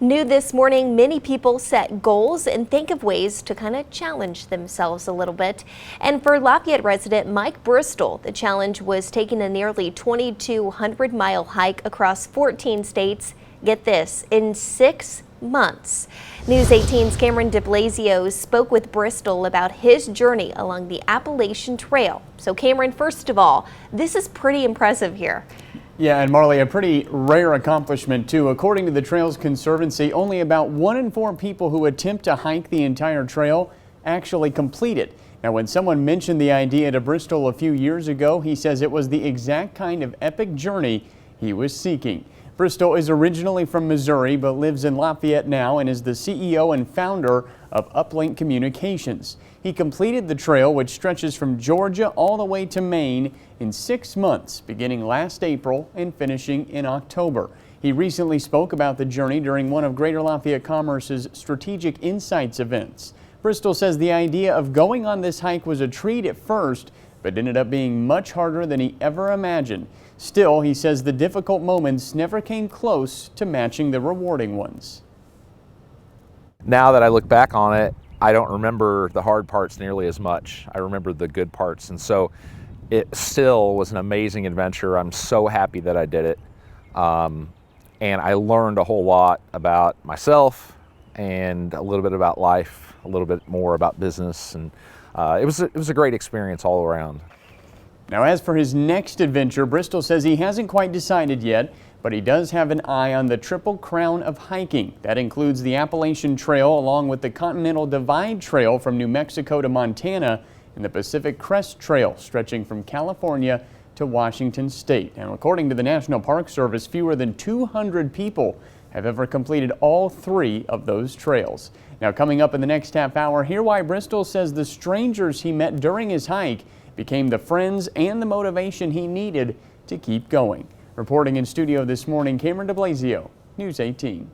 New this morning, many people set goals and think of ways to kind of challenge themselves a little bit. And for Lafayette resident Mike Bristol, the challenge was taking a nearly 2,200-mile hike across 14 states. Get this, in 6 months. News 18's Cameron DeBlasio spoke with Bristol about his journey along the Appalachian Trail. So Cameron, first of all, this is pretty impressive here. Yeah, and Marley, a pretty rare accomplishment too. According to the Trails Conservancy, only about 1 in 4 people who attempt to hike the entire trail actually complete it. Now, when someone mentioned the idea to Bristol a few years ago, he says it was the exact kind of epic journey he was seeking. Bristol is originally from Missouri, but lives in Lafayette now and is the CEO and founder of Uplink Communications. He completed the trail, which stretches from Georgia all the way to Maine, in 6 months, beginning last April and finishing in October. He recently spoke about the journey during one of Greater Lafayette Commerce's Strategic Insights events. Bristol says the idea of going on this hike was a treat at first, but ended up being much harder than he ever imagined. Still, he says the difficult moments never came close to matching the rewarding ones. Now that I look back on it, I don't remember the hard parts nearly as much. I remember the good parts, and so it still was an amazing adventure. I'm so happy that I did it, and I learned a whole lot about myself and a little bit about life, a little bit more about business, and it was a great experience all around. Now, as for his next adventure, Bristol says he hasn't quite decided yet, but he does have an eye on the Triple Crown of hiking. That includes the Appalachian Trail along with the Continental Divide Trail from New Mexico to Montana and the Pacific Crest Trail stretching from California to Washington State. Now, according to the National Park Service, fewer than 200 people have ever completed all 3 of those trails. Now, coming up in the next half hour, hear why Bristol says the strangers he met during his hike became the friends and the motivation he needed to keep going. Reporting in studio this morning, Cameron DeBlasio, News 18.